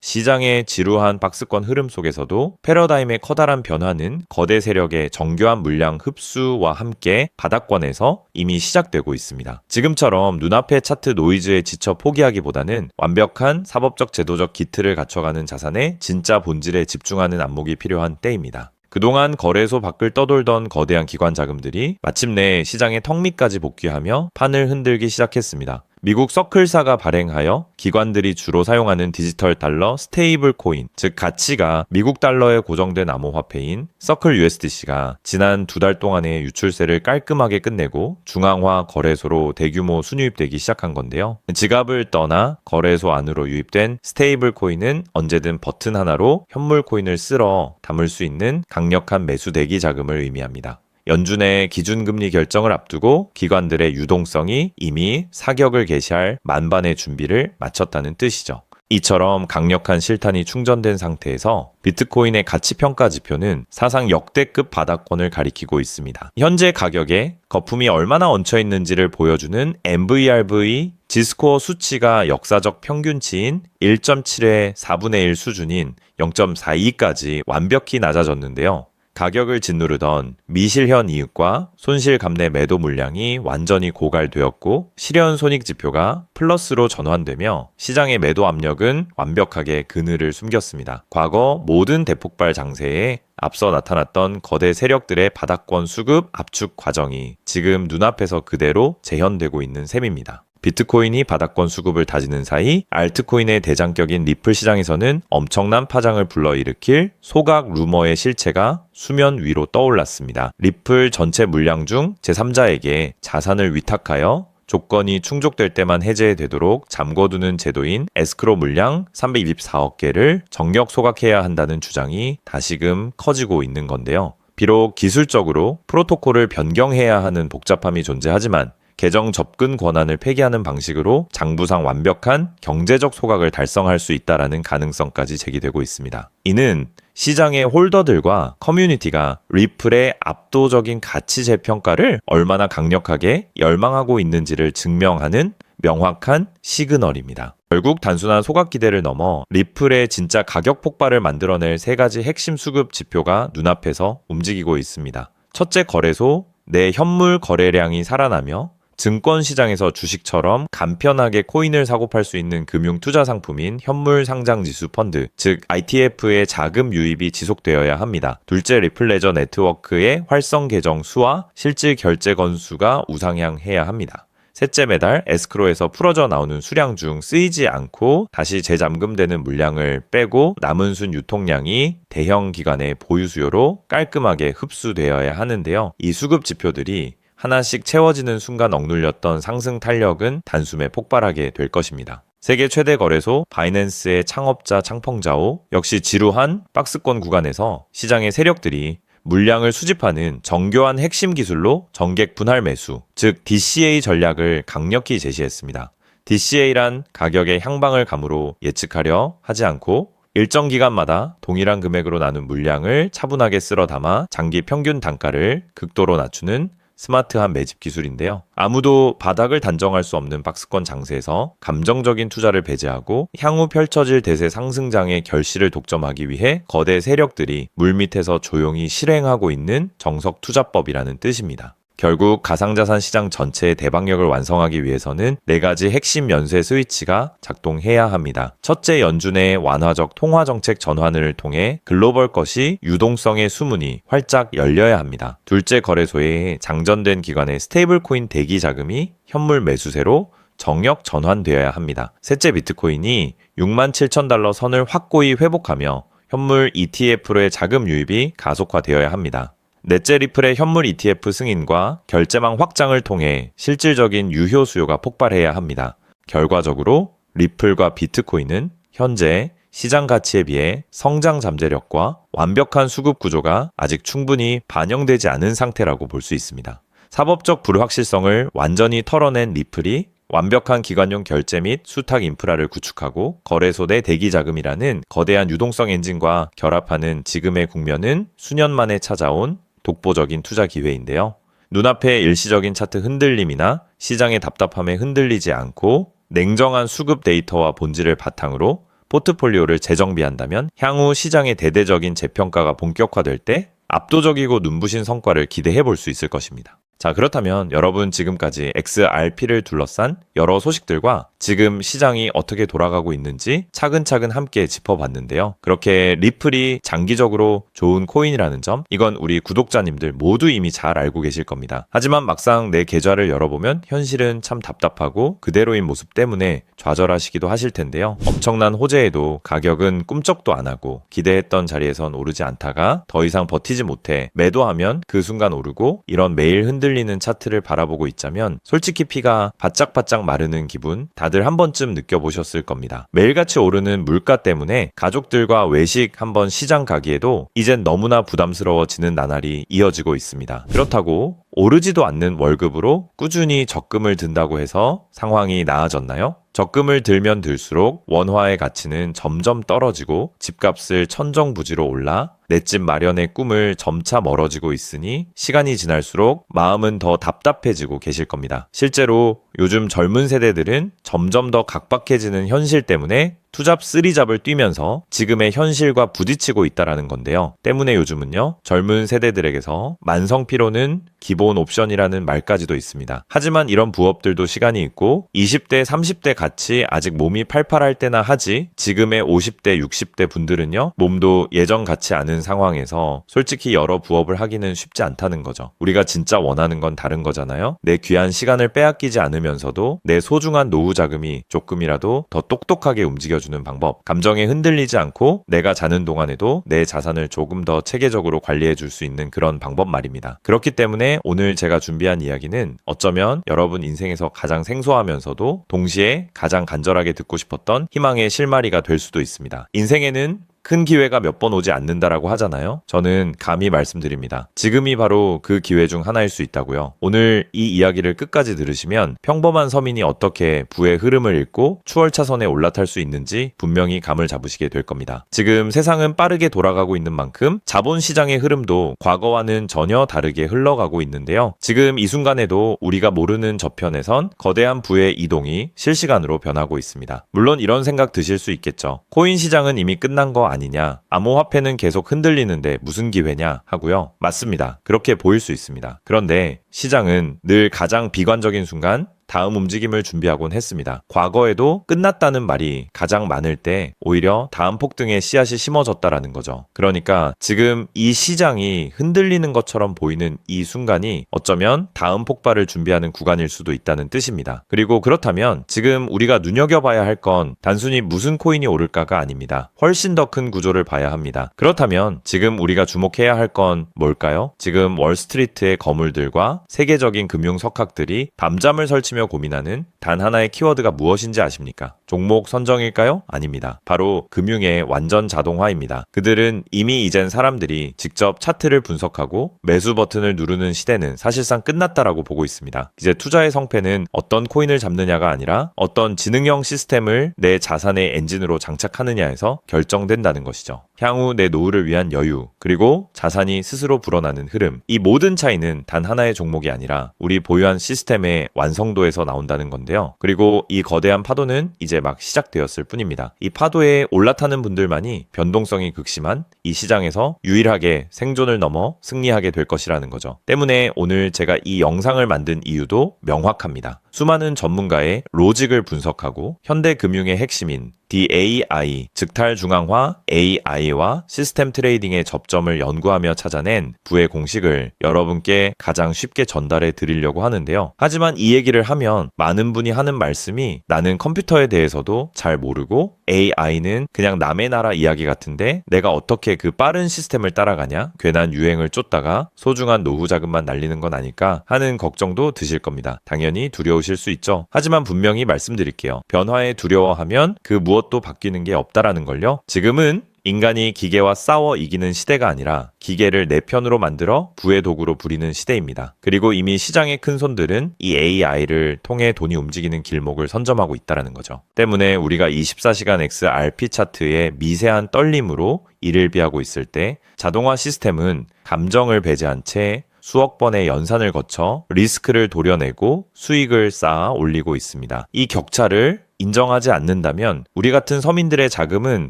시장의 지루한 박스권 흐름 속에서도 패러다임의 커다란 변화는 거대 세력의 정교한 물량 흡수와 함께 바닥권에서 이미 시작되고 있습니다. 지금처럼 눈앞의 차트 노이즈에 지쳐 포기하기보다는 완벽한 사법적 제도적 기틀을 갖춰가는 자산의 진짜 본질에 집중하는 안목이 필요한 때입니다. 그동안 거래소 밖을 떠돌던 거대한 기관 자금들이 마침내 시장의 턱 밑까지 복귀하며 판을 흔들기 시작했습니다. 미국 서클사가 발행하여 기관들이 주로 사용하는 디지털 달러 스테이블 코인, 즉 가치가 미국 달러에 고정된 암호화폐인 서클 USDC가 지난 2달 동안의 유출세를 깔끔하게 끝내고 중앙화 거래소로 대규모 순유입되기 시작한 건데요. 지갑을 떠나 거래소 안으로 유입된 스테이블 코인은 언제든 버튼 하나로 현물 코인을 쓸어 담을 수 있는 강력한 매수 대기 자금을 의미합니다. 연준의 기준금리 결정을 앞두고 기관들의 유동성이 이미 사격을 개시할 만반의 준비를 마쳤다는 뜻이죠. 이처럼 강력한 실탄이 충전된 상태에서 비트코인의 가치평가 지표는 사상 역대급 바닥권을 가리키고 있습니다. 현재 가격에 거품이 얼마나 얹혀 있는지를 보여주는 MVRV 지스코어 수치가 역사적 평균치인 1.7의 4분의 1 수준인 0.42까지 완벽히 낮아졌는데요. 가격을 짓누르던 미실현 이익과 손실 감내 매도 물량이 완전히 고갈되었고 실현 손익 지표가 플러스로 전환되며 시장의 매도 압력은 완벽하게 그늘을 숨겼습니다. 과거 모든 대폭발 장세에 앞서 나타났던 거대 세력들의 바닥권 수급 압축 과정이 지금 눈앞에서 그대로 재현되고 있는 셈입니다. 비트코인이 바닥권 수급을 다지는 사이 알트코인의 대장격인 리플 시장에서는 엄청난 파장을 불러일으킬 소각 루머의 실체가 수면 위로 떠올랐습니다. 리플 전체 물량 중 제3자에게 자산을 위탁하여 조건이 충족될 때만 해제되도록 잠궈두는 제도인 에스크로 물량 324억 개를 정력 소각해야 한다는 주장이 다시금 커지고 있는 건데요. 비록 기술적으로 프로토콜을 변경해야 하는 복잡함이 존재하지만 계정 접근 권한을 폐기하는 방식으로 장부상 완벽한 경제적 소각을 달성할 수 있다라는 가능성까지 제기되고 있습니다. 이는 시장의 홀더들과 커뮤니티가 리플의 압도적인 가치 재평가를 얼마나 강력하게 열망하고 있는지를 증명하는 명확한 시그널입니다. 결국 단순한 소각 기대를 넘어 리플의 진짜 가격 폭발을 만들어낼 3가지 핵심 수급 지표가 눈앞에서 움직이고 있습니다. 첫째, 거래소 내 현물 거래량이 살아나며 증권 시장에서 주식처럼 간편하게 코인을 사고 팔 수 있는 금융 투자 상품인 현물 상장 지수 펀드, 즉 ITF의 자금 유입이 지속되어야 합니다. 둘째, 리플 레저 네트워크의 활성 계정 수와 실질 결제 건수가 우상향해야 합니다. 셋째, 매달 에스크로에서 풀어져 나오는 수량 중 쓰이지 않고 다시 재잠금되는 물량을 빼고 남은 순 유통량이 대형 기관의 보유 수요로 깔끔하게 흡수되어야 하는데요. 이 수급 지표들이 하나씩 채워지는 순간 억눌렸던 상승 탄력은 단숨에 폭발하게 될 것입니다. 세계 최대 거래소 바이낸스의 창업자 창펑자오 역시 지루한 박스권 구간에서 시장의 세력들이 물량을 수집하는 정교한 핵심 기술로 정객 분할 매수, 즉 DCA 전략을 강력히 제시했습니다. DCA란 가격의 향방을 감으로 예측하려 하지 않고 일정 기간마다 동일한 금액으로 나눈 물량을 차분하게 쓸어 담아 장기 평균 단가를 극도로 낮추는 스마트한 매집 기술인데요. 아무도 바닥을 단정할 수 없는 박스권 장세에서 감정적인 투자를 배제하고 향후 펼쳐질 대세 상승장의 결실을 독점하기 위해 거대 세력들이 물밑에서 조용히 실행하고 있는 정석 투자법이라는 뜻입니다. 결국 가상자산 시장 전체의 대박력을 완성하기 위해서는 4가지 핵심 연쇄 스위치가 작동해야 합니다. 첫째, 연준의 완화적 통화정책 전환을 통해 글로벌 것이 유동성의 수문이 활짝 열려야 합니다. 둘째, 거래소에 장전된 기관의 스테이블 코인 대기 자금이 현물 매수세로 정역 전환되어야 합니다. 셋째, 비트코인이 67,000달러 선을 확고히 회복하며 현물 ETF로의 자금 유입이 가속화되어야 합니다. 넷째, 리플의 현물 ETF 승인과 결제망 확장을 통해 실질적인 유효 수요가 폭발해야 합니다. 결과적으로 리플과 비트코인은 현재 시장 가치에 비해 성장 잠재력과 완벽한 수급 구조가 아직 충분히 반영되지 않은 상태라고 볼 수 있습니다. 사법적 불확실성을 완전히 털어낸 리플이 완벽한 기관용 결제 및 수탁 인프라를 구축하고 거래소 내 대기 자금이라는 거대한 유동성 엔진과 결합하는 지금의 국면은 수년 만에 찾아온 독보적인 투자 기회인데요. 눈앞의 일시적인 차트 흔들림이나 시장의 답답함에 흔들리지 않고 냉정한 수급 데이터와 본질을 바탕으로 포트폴리오를 재정비한다면 향후 시장의 대대적인 재평가가 본격화될 때 압도적이고 눈부신 성과를 기대해 볼 수 있을 것입니다. 자, 그렇다면 여러분 지금까지 XRP를 둘러싼 여러 소식들과 지금 시장이 어떻게 돌아가고 있는지 차근차근 함께 짚어봤는데요. 그렇게 리플이 장기적으로 좋은 코인이라는 점, 이건 우리 구독자님들 모두 이미 잘 알고 계실 겁니다. 하지만 막상 내 계좌를 열어보면 현실은 참 답답하고 그대로인 모습 때문에 좌절하시기도 하실 텐데요. 엄청난 호재에도 가격은 꿈쩍도 안 하고 기대했던 자리에선 오르지 않다가 더 이상 버티지 못해 매도하면 그 순간 오르고, 이런 매일 흔들리는 차트를 바라보고 있자면 솔직히 피가 바짝바짝 마르는 기분 다들 한 번쯤 느껴보셨을 겁니다. 매일같이 오르는 물가 때문에 가족들과 외식 한번 시장 가기에도 이젠 너무나 부담스러워지는 나날이 이어지고 있습니다. 그렇다고 오르지도 않는 월급으로 꾸준히 적금을 든다고 해서 상황이 나아졌나요? 적금을 들면 들수록 원화의 가치는 점점 떨어지고 집값을 천정부지로 올라 내 집 마련의 꿈을 점차 멀어지고 있으니 시간이 지날수록 마음은 더 답답해지고 계실 겁니다. 실제로 요즘 젊은 세대들은 점점 더 각박해지는 현실 때문에 투잡 쓰리잡을 뛰면서 지금의 현실과 부딪히고 있다라는 건데요. 때문에 요즘은요, 젊은 세대들에게서 만성피로는 기본 옵션이라는 말까지도 있습니다. 하지만 이런 부업들도 시간이 있고 20대, 30대 같이 아직 몸이 팔팔할 때나 하지, 지금의 50대, 60대 분들은요, 몸도 예전 같지 않은 상황에서 솔직히 여러 부업을 하기는 쉽지 않다는 거죠. 우리가 진짜 원하는 건 다른 거잖아요. 내 귀한 시간을 빼앗기지 않으면서도 내 소중한 노후 자금이 조금이라도 더 똑똑하게 움직여주는 방법, 감정에 흔들리지 않고 내가 자는 동안에도 내 자산을 조금 더 체계적으로 관리해 줄 수 있는 그런 방법 말입니다. 그렇기 때문에 오늘 제가 준비한 이야기는 어쩌면 여러분 인생에서 가장 생소하면서도 동시에 가장 간절하게 듣고 싶었던 희망의 실마리가 될 수도 있습니다. 인생에는 큰 기회가 몇 번 오지 않는다라고 하잖아요. 저는 감히 말씀드립니다. 지금이 바로 그 기회 중 하나일 수 있다고요. 오늘 이 이야기를 끝까지 들으시면 평범한 서민이 어떻게 부의 흐름을 읽고 추월차선에 올라탈 수 있는지 분명히 감을 잡으시게 될 겁니다. 지금 세상은 빠르게 돌아가고 있는 만큼 자본시장의 흐름도 과거와는 전혀 다르게 흘러가고 있는데요. 지금 이 순간에도 우리가 모르는 저편에선 거대한 부의 이동이 실시간으로 변하고 있습니다. 물론 이런 생각 드실 수 있겠죠. 코인 시장은 이미 끝난 거 아니냐, 암호화폐는 계속 흔들리는데 무슨 기회냐 하고요. 맞습니다. 그렇게 보일 수 있습니다. 그런데 시장은 늘 가장 비관적인 순간 다음 움직임을 준비하곤 했습니다. 과거에도 끝났다는 말이 가장 많을 때 오히려 다음 폭등의 씨앗이 심어졌다라는 거죠. 그러니까 지금 이 시장이 흔들리는 것처럼 보이는 이 순간이 어쩌면 다음 폭발을 준비하는 구간일 수도 있다는 뜻입니다. 그리고 그렇다면 지금 우리가 눈여겨봐야 할 건 단순히 무슨 코인이 오를까가 아닙니다. 훨씬 더 큰 구조를 봐야 합니다. 그렇다면 지금 우리가 주목해야 할 건 뭘까요? 지금 월스트리트의 거물들과 세계적인 금융 석학들이 밤잠을 설치며 고민하는 단 하나의 키워드가 무엇인지 아십니까? 종목 선정일까요? 아닙니다. 바로 금융의 완전 자동화입니다. 그들은 이미 이젠 사람들이 직접 차트를 분석하고 매수 버튼을 누르는 시대는 사실상 끝났다라고 보고 있습니다. 이제 투자의 성패는 어떤 코인을 잡느냐가 아니라 어떤 지능형 시스템을 내 자산의 엔진으로 장착하느냐에서 결정된다는 것이죠. 향후 내 노후를 위한 여유, 그리고 자산이 스스로 불어나는 흐름, 이 모든 차이는 단 하나의 종목이 아니라 우리 보유한 시스템의 완성도에서 나온다는 건데요. 그리고 이 거대한 파도는 이제 막 시작되었을 뿐입니다. 이 파도에 올라타는 분들만이 변동성이 극심한 이 시장에서 유일하게 생존을 넘어 승리하게 될 것이라는 거죠. 때문에 오늘 제가 이 영상을 만든 이유도 명확합니다. 수많은 전문가의 로직을 분석하고 현대 금융의 핵심인 DAI, 즉탈중앙화 AI와 시스템 트레이딩의 접점을 연구하며 찾아낸 부의 공식을 여러분께 가장 쉽게 전달해 드리려고 하는데요. 하지만 이 얘기를 하면 많은 분이 하는 말씀이 나는 컴퓨터에 대해서도 잘 모르고 AI는 그냥 남의 나라 이야기 같은데 내가 어떻게 그 빠른 시스템을 따라가냐? 괜한 유행을 쫓다가 소중한 노후 자금만 날리는 건 아닐까 하는 걱정도 드실 겁니다. 당연히 두려우실 수 있죠. 하지만 분명히 말씀드릴게요. 변화에 두려워하면 그 무엇도 바뀌는 게 없다라는 걸요. 지금은 인간이 기계와 싸워 이기는 시대가 아니라 기계를 내 편으로 만들어 부의 도구로 부리는 시대입니다. 그리고 이미 시장의 큰 손들은 이 AI를 통해 돈이 움직이는 길목을 선점하고 있다는 거죠. 때문에 우리가 24시간 XRP 차트의 미세한 떨림으로 이를 비하고 있을 때 자동화 시스템은 감정을 배제한 채 수억 번의 연산을 거쳐 리스크를 도려내고 수익을 쌓아 올리고 있습니다. 이 격차를 인정하지 않는다면 우리 같은 서민들의 자금은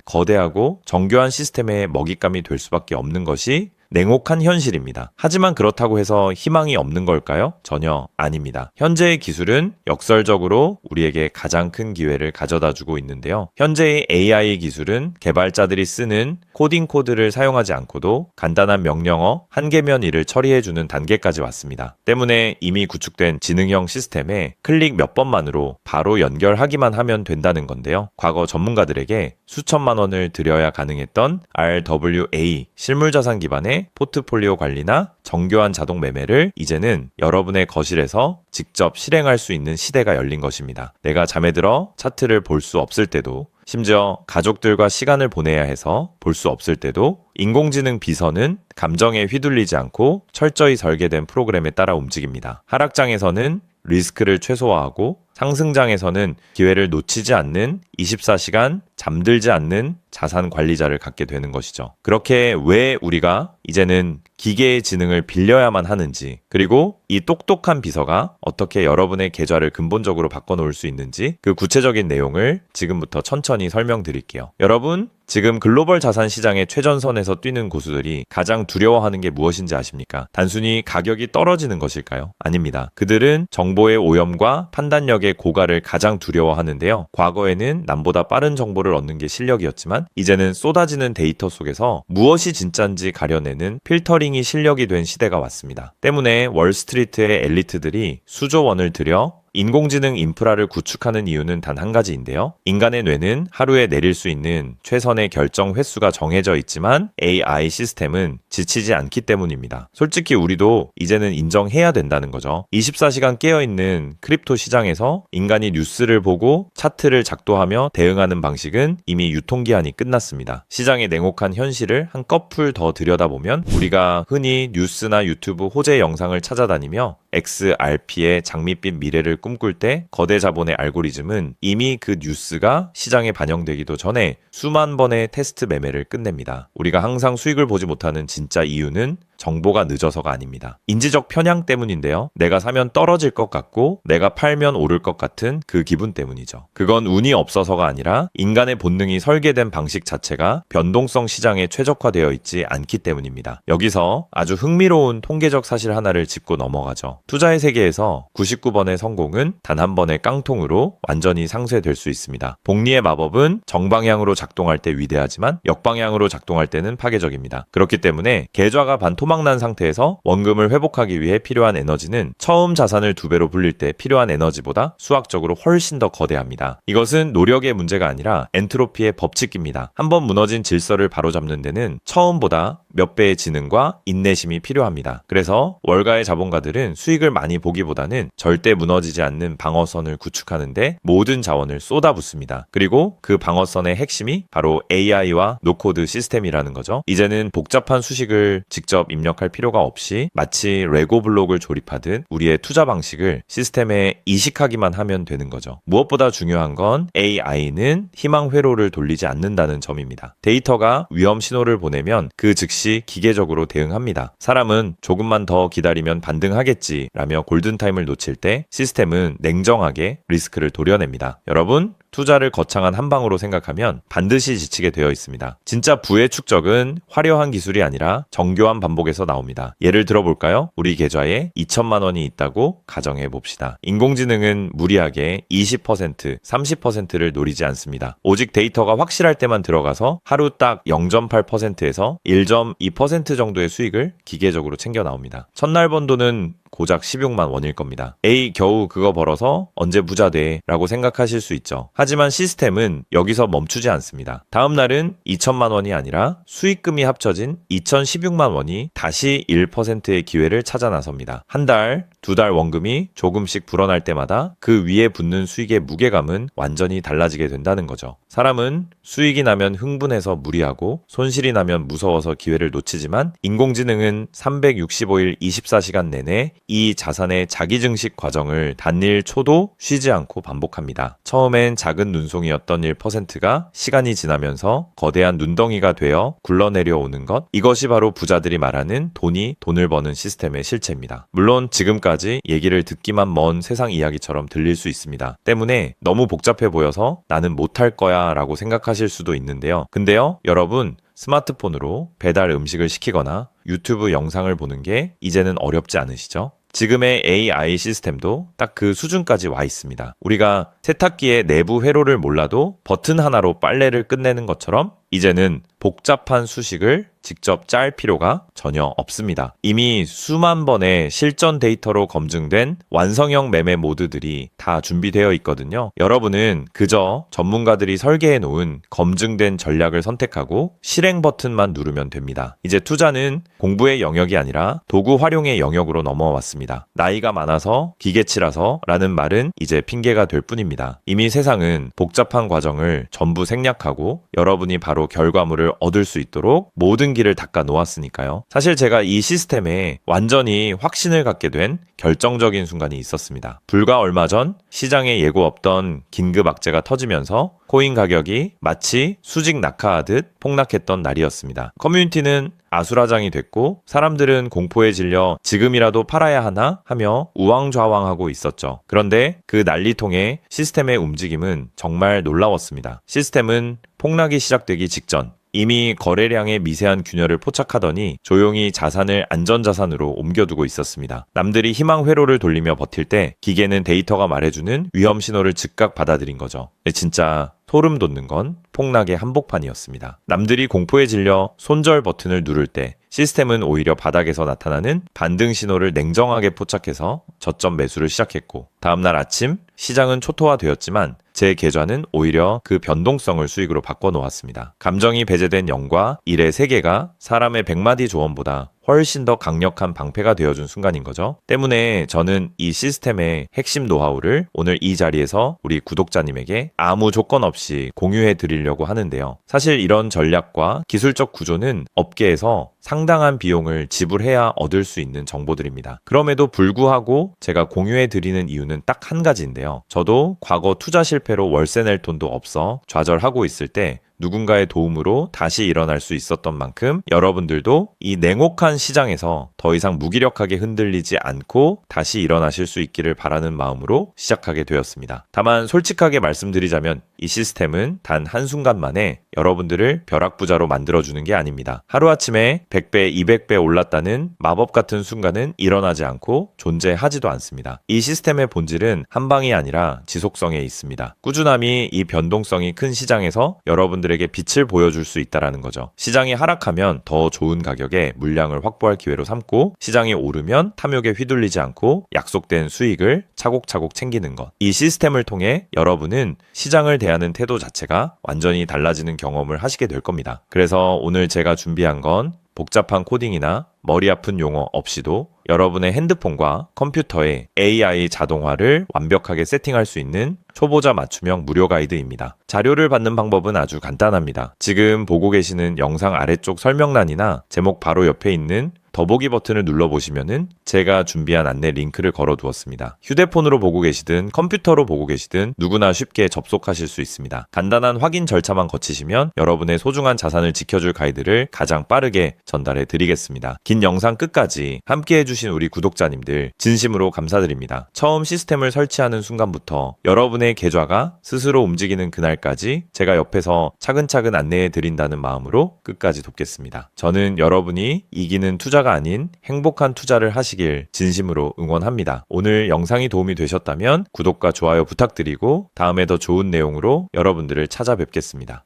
거대하고 정교한 시스템의 먹잇감이 될 수밖에 없는 것이 냉혹한 현실입니다. 하지만 그렇다고 해서 희망이 없는 걸까요? 전혀 아닙니다. 현재의 기술은 역설적으로 우리에게 가장 큰 기회를 가져다 주고 있는데요. 현재의 AI 기술은 개발자들이 쓰는 코딩 코드를 사용하지 않고도 간단한 명령어 한 개면 일을 처리해주는 단계까지 왔습니다. 때문에 이미 구축된 지능형 시스템에 클릭 몇 번만으로 바로 연결하기만 하면 된다는 건데요. 과거 전문가들에게 수천만 원을 들여야 가능했던 RWA 실물자산 기반의 포트폴리오 관리나 정교한 자동 매매를 이제는 여러분의 거실에서 직접 실행할 수 있는 시대가 열린 것입니다. 내가 잠에 들어 차트를 볼 수 없을 때도, 심지어 가족들과 시간을 보내야 해서 볼 수 없을 때도 인공지능 비서는 감정에 휘둘리지 않고 철저히 설계된 프로그램에 따라 움직입니다. 하락장에서는 리스크를 최소화하고 상승장에서는 기회를 놓치지 않는 24시간 잠들지 않는 자산 관리자를 갖게 되는 것이죠. 그렇게 왜 우리가 이제는 기계의 지능을 빌려야만 하는지, 그리고 이 똑똑한 비서가 어떻게 여러분의 계좌를 근본적으로 바꿔놓을 수 있는지 그 구체적인 내용을 지금부터 천천히 설명드릴게요. 여러분, 지금 글로벌 자산 시장의 최전선에서 뛰는 고수들이 가장 두려워하는 게 무엇인지 아십니까? 단순히 가격이 떨어지는 것일까요? 아닙니다. 그들은 정보의 오염과 판단력의 고갈을 가장 두려워하는데요. 과거에는 남보다 빠른 정보를 얻는 게 실력이었지만 이제는 쏟아지는 데이터 속에서 무엇이 진짜인지 가려내는 필터링이 실력이 된 시대가 왔습니다. 때문에 월스트리트의 엘리트들이 수조 원을 들여 인공지능 인프라를 구축하는 이유는 단 한 가지인데요. 인간의 뇌는 하루에 내릴 수 있는 최선의 결정 횟수가 정해져 있지만 AI 시스템은 지치지 않기 때문입니다. 솔직히 우리도 이제는 인정해야 된다는 거죠. 24시간 깨어있는 크립토 시장에서 인간이 뉴스를 보고 차트를 작도하며 대응하는 방식은 이미 유통기한이 끝났습니다. 시장의 냉혹한 현실을 한꺼풀 더 들여다보면 우리가 흔히 뉴스나 유튜브 호재 영상을 찾아다니며 XRP의 장밋빛 미래를 꿈꿀 때 거대 자본의 알고리즘은 이미 그 뉴스가 시장에 반영되기도 전에 수만 번의 테스트 매매를 끝냅니다. 우리가 항상 수익을 보지 못하는 진짜 이유는 정보가 늦어서가 아닙니다. 인지적 편향 때문인데요. 내가 사면 떨어질 것 같고 내가 팔면 오를 것 같은 그 기분 때문이죠. 그건 운이 없어서가 아니라 인간의 본능이 설계된 방식 자체가 변동성 시장에 최적화되어 있지 않기 때문입니다. 여기서 아주 흥미로운 통계적 사실 하나를 짚고 넘어가죠. 투자의 세계에서 99번의 성공은 단 한 번의 깡통으로 완전히 상쇄될 수 있습니다. 복리의 마법은 정방향으로 작동할 때 위대하지만 역방향으로 작동할 때는 파괴적입니다. 그렇기 때문에 계좌가 반토막난 상태에서 원금을 회복하기 위해 필요한 에너지는 처음 자산을 2배로 불릴 때 필요한 에너지보다 수학적으로 훨씬 더 거대합니다. 이것은 노력의 문제가 아니라 엔트로피의 법칙입니다. 한번 무너진 질서를 바로잡는 데는 처음보다 몇 배의 지능과 인내심이 필요합니다. 그래서 월가의 자본가들은 수익을 많이 보기보다는 절대 무너지지 않는 방어선을 구축하는데 모든 자원을 쏟아붓습니다. 그리고 그 방어선의 핵심이 바로 AI와 노코드 시스템이라는 거죠. 이제는 복잡한 수식을 직접 입력할 필요가 없이 마치 레고 블록을 조립하듯 우리의 투자 방식을 시스템에 이식하기만 하면 되는 거죠. 무엇보다 중요한 건 AI는 희망 회로를 돌리지 않는다는 점입니다. 데이터가 위험 신호를 보내면 그 즉시 기계적으로 대응합니다. 사람은 조금만 더 기다리면 반등하겠지 라며 골든타임을 놓칠 때 시스템은 냉정하게 리스크를 도려냅니다. 여러분, 투자를 거창한 한 방으로 생각하면 반드시 지치게 되어 있습니다. 진짜 부의 축적은 화려한 기술이 아니라 정교한 반복에서 나옵니다. 예를 들어볼까요? 우리 계좌에 2천만 원이 있다고 가정해 봅시다. 인공지능은 무리하게 20%, 30%를 노리지 않습니다. 오직 데이터가 확실할 때만 들어가서 하루 딱 0.8%에서 1.2% 정도의 수익을 기계적으로 챙겨 나옵니다. 첫날 번 돈은 고작 16만 원일 겁니다. 에이, 겨우 그거 벌어서 언제 부자 돼? 라고 생각하실 수 있죠. 하지만 시스템은 여기서 멈추지 않습니다. 다음 날은 2천만 원이 아니라 수익금이 합쳐진 2,016만 원이 다시 1%의 기회를 찾아 나섭니다. 한 달, 2달 원금이 조금씩 불어날 때마다 그 위에 붙는 수익의 무게감은 완전히 달라지게 된다는 거죠. 사람은 수익이 나면 흥분해서 무리하고 손실이 나면 무서워서 기회를 놓치지만 인공지능은 365일 24시간 내내 이 자산의 자기증식 과정을 단 1초도 쉬지 않고 반복합니다. 처음엔 작은 눈송이였던 1%가 시간이 지나면서 거대한 눈덩이가 되어 굴러내려오는 것, 이것이 바로 부자들이 말하는 돈을 버는 시스템의 실체입니다. 물론 지금까지 얘기를 듣기만 먼 세상 이야기처럼 들릴 수 있습니다. 때문에 너무 복잡해 보여서 나는 못할 거야 라고 생각하실 수도 있는데요. 근데요, 여러분, 스마트폰으로 배달 음식을 시키거나 유튜브 영상을 보는 게 이제는 어렵지 않으시죠? 지금의 AI 시스템도 딱 그 수준까지 와 있습니다. 우리가 세탁기의 내부 회로를 몰라도 버튼 하나로 빨래를 끝내는 것처럼 이제는 복잡한 수식을 직접 짤 필요가 전혀 없습니다. 이미 수만 번의 실전 데이터로 검증된 완성형 매매 모드들이 다 준비되어 있거든요. 여러분은 그저 전문가들이 설계해 놓은 검증된 전략을 선택하고 실행 버튼만 누르면 됩니다. 이제 투자는 공부의 영역이 아니라 도구 활용의 영역으로 넘어왔습니다. 나이가 많아서 기계치라서 라는 말은 이제 핑계가 될 뿐입니다. 이미 세상은 복잡한 과정을 전부 생략하고 여러분이 바로 결과물을 얻을 수 있도록 모든 길을 닦아 놓았으니까요. 사실 제가 이 시스템에 완전히 확신을 갖게 된 결정적인 순간이 있었습니다. 불과 얼마 전 시장에 예고 없던 긴급 악재가 터지면서 코인 가격이 마치 수직 낙하하듯 폭락했던 날이었습니다. 커뮤니티는 아수라장이 됐고 사람들은 공포에 질려 지금이라도 팔아야 하나 하며 우왕좌왕하고 있었죠. 그런데 그 난리통의 시스템의 움직임은 정말 놀라웠습니다. 시스템은 폭락이 시작되기 직전 이미 거래량의 미세한 균열을 포착하더니 조용히 자산을 안전자산으로 옮겨두고 있었습니다. 남들이 희망 회로를 돌리며 버틸 때 기계는 데이터가 말해주는 위험 신호를 즉각 받아들인 거죠. 진짜 소름 돋는 건 폭락의 한복판이었습니다. 남들이 공포에 질려 손절 버튼을 누를 때 시스템은 오히려 바닥에서 나타나는 반등 신호를 냉정하게 포착해서 저점 매수를 시작했고 다음날 아침 시장은 초토화되었지만 제 계좌는 오히려 그 변동성을 수익으로 바꿔놓았습니다. 감정이 배제된 0과 1의 세계가 사람의 100마디 조언보다 훨씬 더 강력한 방패가 되어준 순간인 거죠. 때문에 저는 이 시스템의 핵심 노하우를 오늘 이 자리에서 우리 구독자님에게 아무 조건 없이 공유해 드리려고 하는데요. 사실 이런 전략과 기술적 구조는 업계에서 상당한 비용을 지불해야 얻을 수 있는 정보들입니다. 그럼에도 불구하고 제가 공유해 드리는 이유는 딱 한 가지인데요. 저도 과거 투자 실패로 월세 낼 돈도 없어 좌절하고 있을 때 누군가의 도움으로 다시 일어날 수 있었던 만큼 여러분들도 이 냉혹한 시장에서 더 이상 무기력하게 흔들리지 않고 다시 일어나실 수 있기를 바라는 마음으로 시작하게 되었습니다. 다만 솔직하게 말씀드리자면 이 시스템은 단 한순간 만에 여러분들을 벼락부자로 만들어주는 게 아닙니다. 하루아침에 100배, 200배 올랐다는 마법 같은 순간은 일어나지 않고 존재하지도 않습니다. 이 시스템의 본질은 한 방이 아니라 지속성에 있습니다. 꾸준함이 이 변동성이 큰 시장에서 여러분들에게 빛을 보여줄 수 있다는 거죠. 시장이 하락하면 더 좋은 가격에 물량을 확보할 기회로 삼고 시장이 오르면 탐욕에 휘둘리지 않고 약속된 수익을 차곡차곡 챙기는 것. 이 시스템을 통해 여러분은 시장을 대하는 태도 자체가 완전히 달라지는 경험을 하시게 될 겁니다. 그래서 오늘 제가 준비한 건 복잡한 코딩이나 머리 아픈 용어 없이도 여러분의 핸드폰과 컴퓨터에 AI 자동화를 완벽하게 세팅할 수 있는 초보자 맞춤형 무료 가이드입니다. 자료를 받는 방법은 아주 간단합니다. 지금 보고 계시는 영상 아래쪽 설명란이나 제목 바로 옆에 있는 더보기 버튼을 눌러보시면은 제가 준비한 안내 링크를 걸어두었습니다. 휴대폰으로 보고 계시든 컴퓨터로 보고 계시든 누구나 쉽게 접속하실 수 있습니다. 간단한 확인 절차만 거치시면 여러분의 소중한 자산을 지켜줄 가이드를 가장 빠르게 전달해 드리겠습니다. 긴 영상 끝까지 함께 해주신 우리 구독자님들 진심으로 감사드립니다. 처음 시스템을 설치하는 순간부터 여러분의 계좌가 스스로 움직이는 그날까지 제가 옆에서 차근차근 안내해 드린다는 마음으로 끝까지 돕겠습니다. 저는 여러분이 이기는 투자가 아닌 행복한 투자를 하시길 진심으로 응원합니다. 오늘 영상이 도움이 되셨다면 구독과 좋아요 부탁드리고 다음에 더 좋은 내용으로 여러분들을 찾아뵙겠습니다.